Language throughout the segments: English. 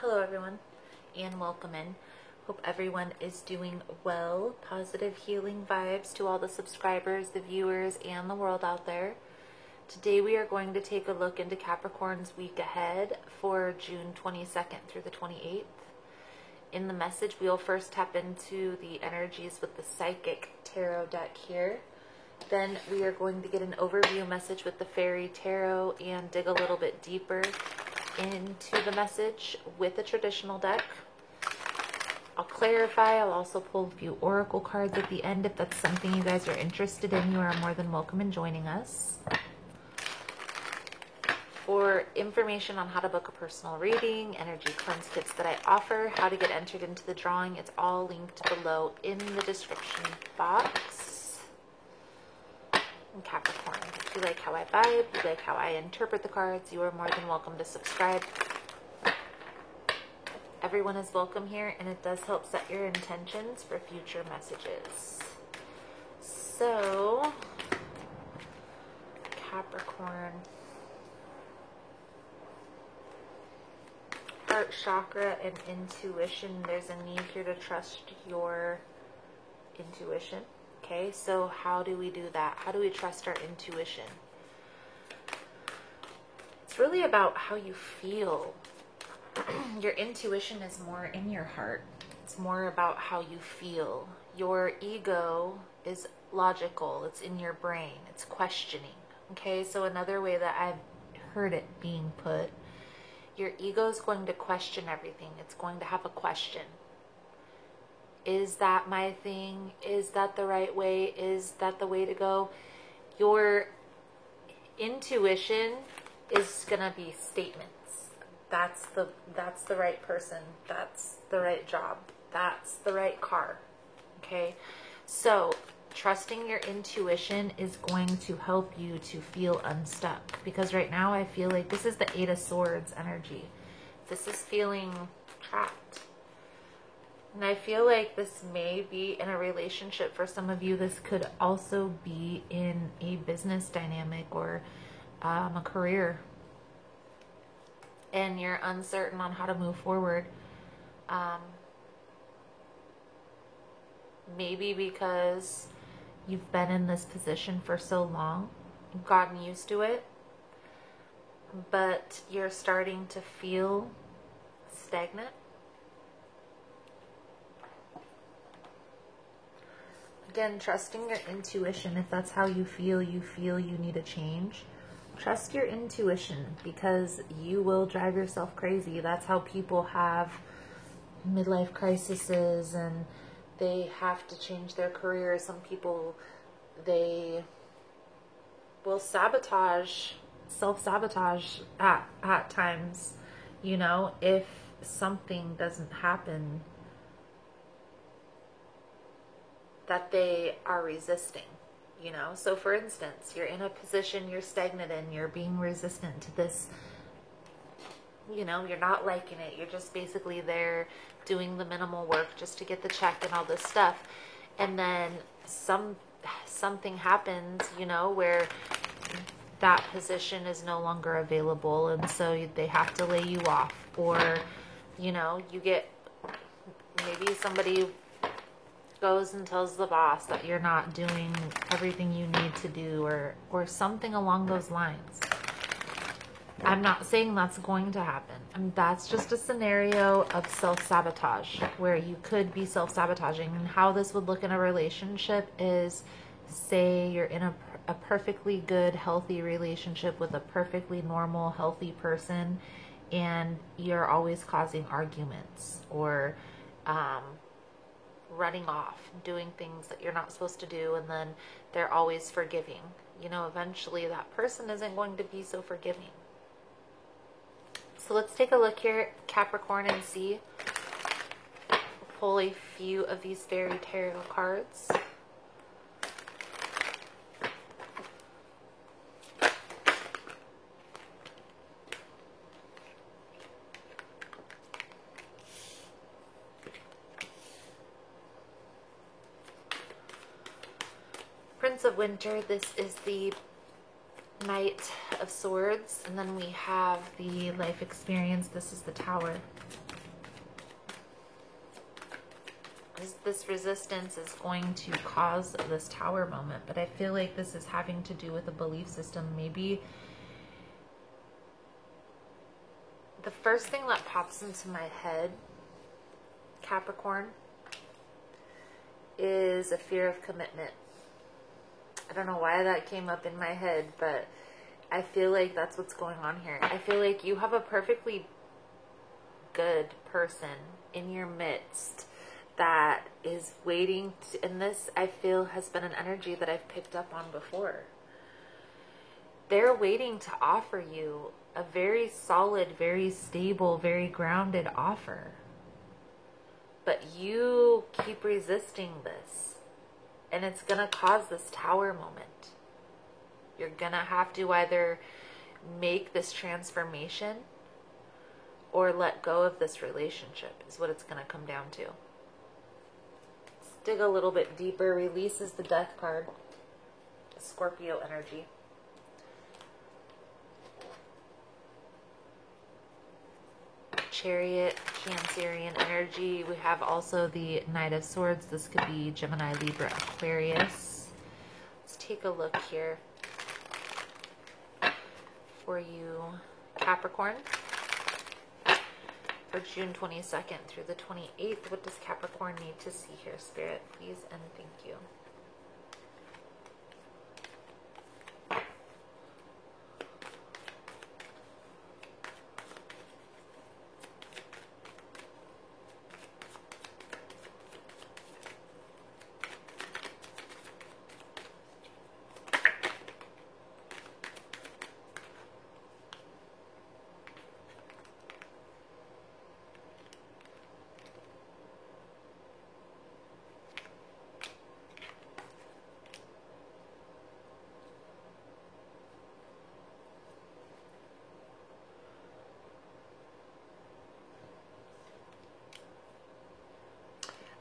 Hello everyone and welcome in. Hope everyone is doing well. Positive healing vibes to all the subscribers, the viewers, and the world out there. Today we are going to take a look into Capricorn's week ahead for June 22nd through the 28th. In the message, we'll first tap into the energies with the Psychic Tarot deck here. Then we are going to get an overview message with the Fairy Tarot and dig a little bit deeper into the message with the traditional deck. I'll clarify. I'll also pull a few oracle cards at the end. If that's something you guys are interested in, you are more than welcome in joining us. For information on how to book a personal reading, energy cleanse kits that I offer, how to get entered into the drawing, it's all linked below in the description box. And Capricorn, if you like how I vibe, you like how I interpret the cards, you are more than welcome to subscribe. Everyone is welcome here, and it does help set your intentions for future messages. So, Capricorn. Heart chakra and intuition. There's a need here to trust your intuition. Okay, so how do we do that? How do we trust our intuition? It's really about how you feel. Your intuition is more in your heart. It's more about how you feel. Your ego is logical. It's in your brain. It's questioning. Okay, so another way that I've heard it being put, your ego is going to question everything. It's going to have a question. Is that my thing? Is that the right way? Is that the way to go? Your intuition is going to be statements. That's the right person. That's the right job. That's the right car. Okay? So, trusting your intuition is going to help you to feel unstuck. Because right now I feel like this is the Eight of Swords energy. This is feeling trapped. And I feel like this may be in a relationship for some of you. This could also be in a business dynamic or a career. And you're uncertain on how to move forward. Maybe because you've been in this position for so long, you've gotten used to it, but you're starting to feel stagnant. Again, trusting your intuition. If that's how you feel you need a change. Trust your intuition, because you will drive yourself crazy. That's how people have midlife crises and they have to change their career. Some people, they will self-sabotage at times, you know, if something doesn't happen that they are resisting. You know, so for instance, you're in a position you're stagnant in, you're being resistant to this, you know, you're not liking it, you're just basically there doing the minimal work just to get the check and all this stuff, and then something happens, you know, where that position is no longer available, and so they have to lay you off, or, you know, you get, maybe somebody goes and tells the boss that you're not doing everything you need to do, or something along those lines. I'm not saying that's going to happen. That's just a scenario of self-sabotage where you could be self-sabotaging. And how this would look in a relationship is, say you're in a perfectly good, healthy relationship with a perfectly normal, healthy person, and you're always causing arguments or running off, doing things that you're not supposed to do, and then they're always forgiving. You know, eventually that person isn't going to be so forgiving. So let's take a look here at Capricorn and see. We'll pull a few of these Fairy Tarot cards. Prince of Winter, this is the Knight of Swords, and then we have the life experience. This is the Tower. this resistance is going to cause this Tower moment, but I feel like this is having to do with a belief system. Maybe the first thing that pops into my head, Capricorn, is a fear of commitment. I don't know why that came up in my head, but I feel like that's what's going on here. I feel like you have a perfectly good person in your midst that is waiting to, and this I feel has been an energy that I've picked up on before. They're waiting to offer you a very solid, very stable, very grounded offer. But you keep resisting this, and it's going to cause this Tower moment. You're going to have to either make this transformation or let go of this relationship, is what it's going to come down to. Let's dig a little bit deeper. Release is the Death card. Scorpio energy. Chariot, Cancerian energy. We have also the Knight of Swords. This could be Gemini, Libra, Aquarius. Let's take a look here for you, Capricorn. For June 22nd through the 28th, what does Capricorn need to see here, Spirit? Please and thank you.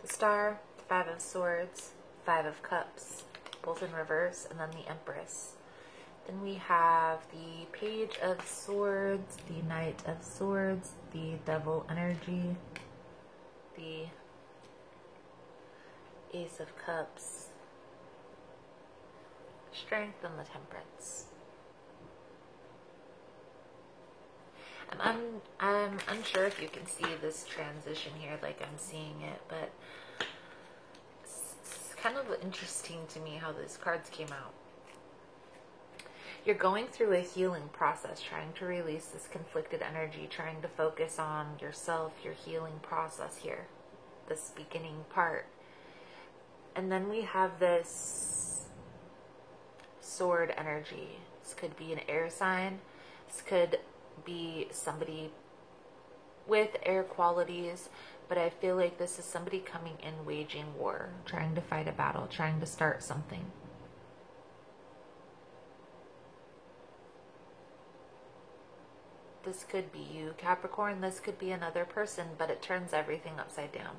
Star, Five of Swords, Five of Cups, both in reverse, and then the Empress. Then we have the Page of Swords, the Knight of Swords, the Devil energy, the Ace of Cups, Strength, and the Temperance. I'm unsure if you can see this transition here like I'm seeing it, but it's kind of interesting to me how these cards came out. You're going through a healing process, trying to release this conflicted energy, trying to focus on yourself, your healing process here, this beginning part. And then we have this Sword energy. This could be an air sign. This could be somebody with air qualities, but I feel like this is somebody coming in waging war, trying to fight a battle, trying to start something. This could be you, Capricorn. This could be another person, but it turns everything upside down.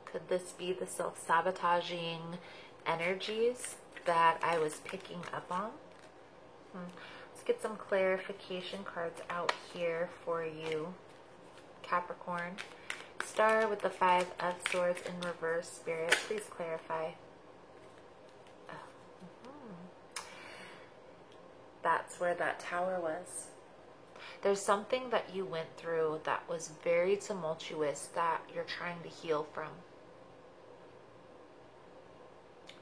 Could this be the self-sabotaging energies that I was picking up on? Let's get some clarification cards out here for you, Capricorn. Star with the Five of Swords in reverse, Spirit. Please clarify. That's where that Tower was. There's something that you went through that was very tumultuous that you're trying to heal from.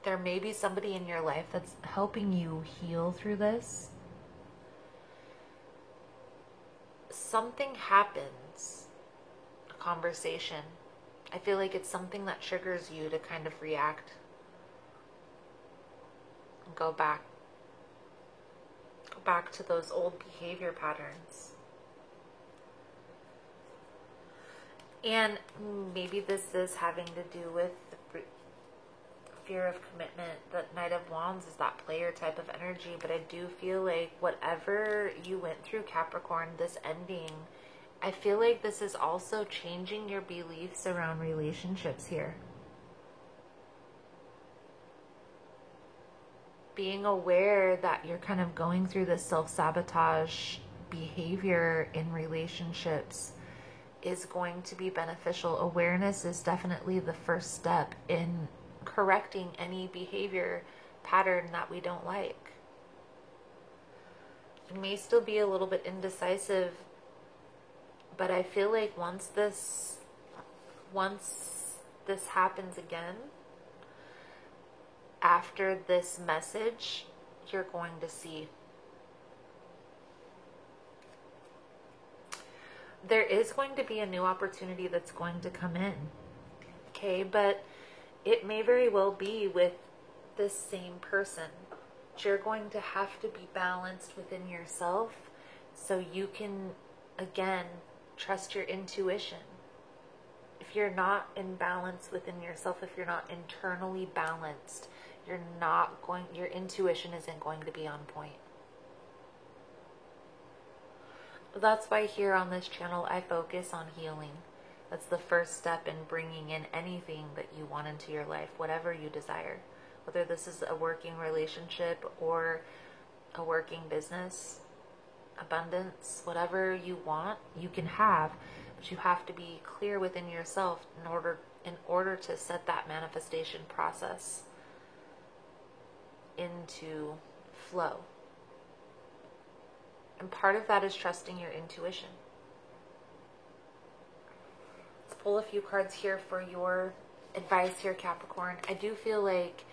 There may be somebody in your life that's helping you heal through this. Something happens, a conversation. I feel like it's something that triggers you to kind of react and go back to those old behavior patterns. And maybe this is having to do with the fear of commitment. The Knight of Wands is that player type of energy, but I do feel like whatever you went through, Capricorn, this ending, I feel like this is also changing your beliefs around relationships here. Being aware that you're kind of going through this self-sabotage behavior in relationships is going to be beneficial. Awareness is definitely the first step in correcting any behavior pattern that we don't like. You may still be a little bit indecisive, but I feel like once this happens again, after this message, you're going to see. There is going to be a new opportunity that's going to come in. Okay, but it may very well be with this same person. You're going to have to be balanced within yourself so you can, again, trust your intuition. If you're not in balance within yourself, if you're not internally balanced, your intuition isn't going to be on point. That's why here on this channel, I focus on healing. That's the first step in bringing in anything that you want into your life, whatever you desire. Whether this is a working relationship or a working business, abundance, whatever you want, you can have, but you have to be clear within yourself in order to set that manifestation process into flow. And part of that is trusting your intuition. Let's pull a few cards here for your advice here, Capricorn. I do feel like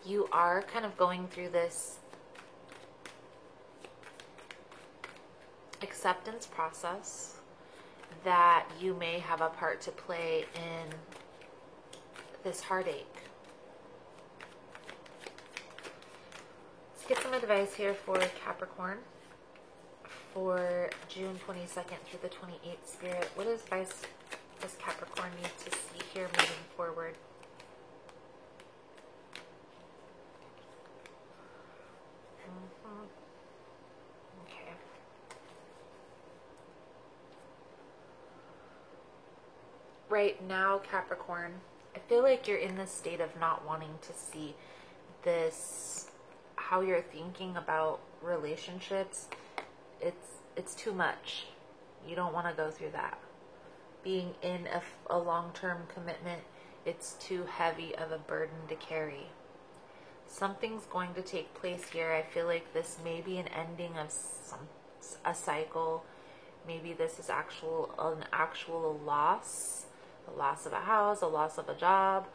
you are kind of going through this acceptance process that you may have a part to play in this heartache. Let's get some advice here for Capricorn for June 22nd through the 28th, Spirit. What advice does Capricorn need to see here moving forward? Okay. Right now, Capricorn, I feel like you're in this state of not wanting to see this, how you're thinking about relationships. It's too much. You don't want to go through that. Being in a long-term commitment, it's too heavy of a burden to carry. Something's going to take place here. I feel like this may be an ending of a cycle. Maybe this is an actual loss. A loss of a house, a loss of a job,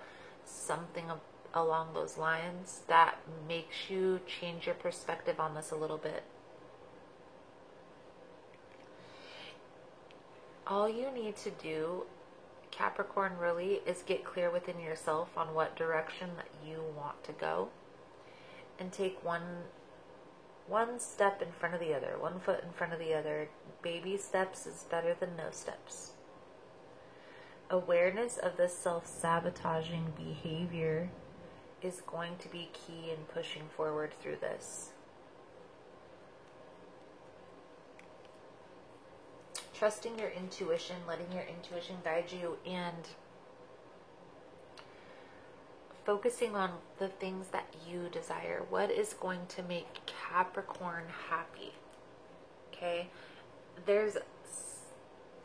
something along those lines that makes you change your perspective on this a little bit. All you need to do, Capricorn, really is get clear within yourself on what direction that you want to go and take one step in front of the other, 1 foot in front of the other. Baby steps is better than no steps. Awareness of this self-sabotaging behavior is going to be key in pushing forward through this. Trusting your intuition, letting your intuition guide you, and focusing on the things that you desire. What is going to make Capricorn happy? Okay? There's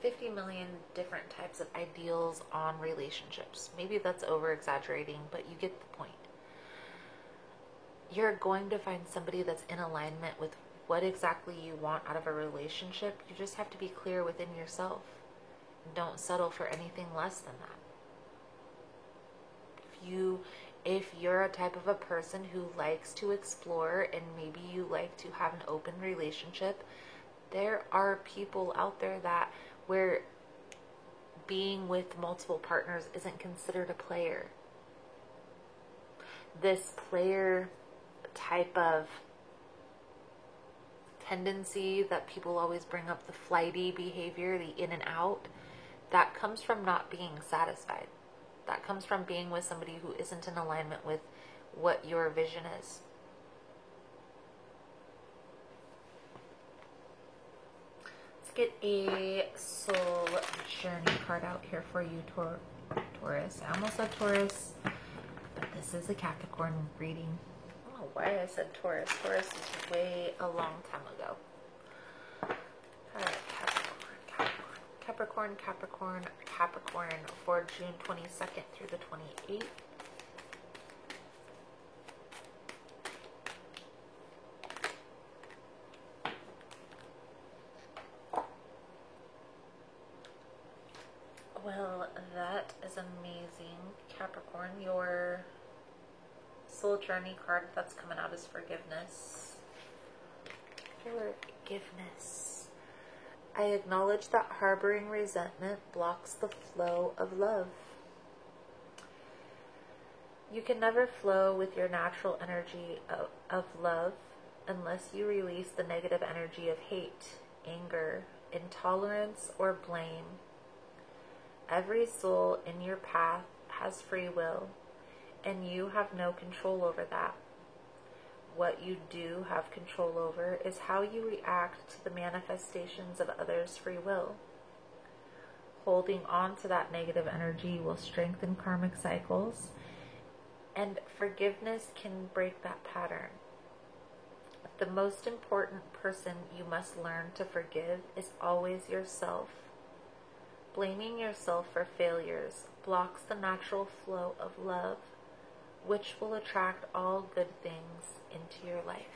50 million different types of ideals on relationships. Maybe that's over-exaggerating, but you get the point. You're going to find somebody that's in alignment with what exactly you want out of a relationship. You just have to be clear within yourself. Don't settle for anything less than that. If you're a type of a person who likes to explore and maybe you like to have an open relationship, there are people out there where being with multiple partners isn't considered a player. This player type of tendency that people always bring up, the flighty behavior, the in and out, that comes from not being satisfied. That comes from being with somebody who isn't in alignment with what your vision is. Let's get a soul journey card out here for you, Taurus. I almost said Taurus, but this is a Capricorn reading. I don't know why I said Taurus. Taurus is way a long time ago. All right, Capricorn. Capricorn, Capricorn, Capricorn for June 22nd through the 28th. Well, that is amazing, Capricorn. Your soul journey card that's coming out is forgiveness. Forgiveness. I acknowledge that harboring resentment blocks the flow of love. You can never flow with your natural energy of love unless you release the negative energy of hate, anger, intolerance, or blame. Every soul in your path has free will, and you have no control over that. What you do have control over is how you react to the manifestations of others' free will. Holding on to that negative energy will strengthen karmic cycles, and forgiveness can break that pattern. The most important person you must learn to forgive is always yourself. Blaming yourself for failures blocks the natural flow of love, which will attract all good things into your life.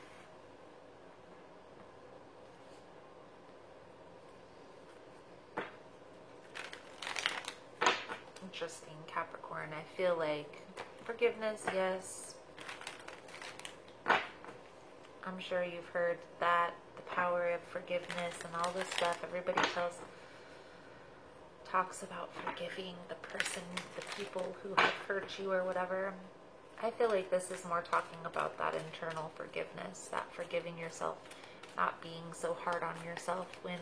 Interesting, Capricorn. I feel like forgiveness, yes. I'm sure you've heard that, the power of forgiveness and all this stuff. Everybody talks about forgiving the person, the people who have hurt you or whatever. I feel like this is more talking about that internal forgiveness, that forgiving yourself, not being so hard on yourself when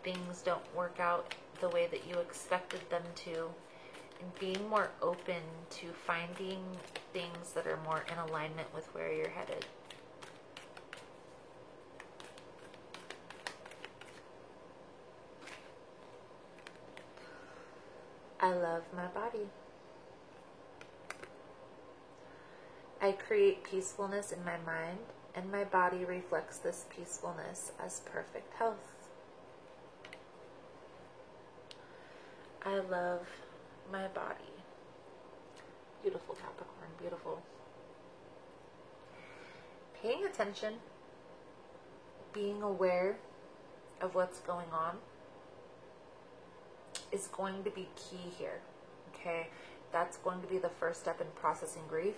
things don't work out the way that you expected them to, and being more open to finding things that are more in alignment with where you're headed. I love my body. I create peacefulness in my mind, and my body reflects this peacefulness as perfect health. I love my body. Beautiful, Capricorn, beautiful. Paying attention, being aware of what's going on is going to be key here, okay? That's going to be the first step in processing grief.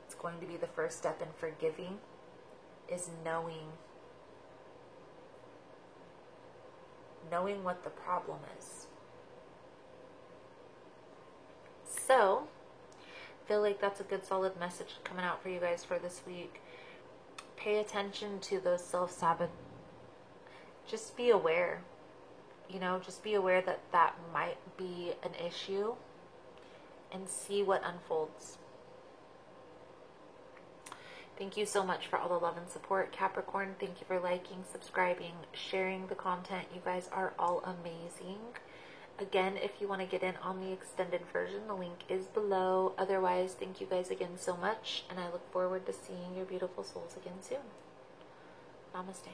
It's going to be the first step in forgiving, is knowing what the problem is. So, I feel like that's a good solid message coming out for you guys for this week. Pay attention to those self-sabotage. Just be aware. You know, just be aware that that might be an issue and see what unfolds. Thank you so much for all the love and support, Capricorn. Thank you for liking, subscribing, sharing the content. You guys are all amazing. Again, if you want to get in on the extended version, the link is below. Otherwise, thank you guys again so much, and I look forward to seeing your beautiful souls again soon. Namaste.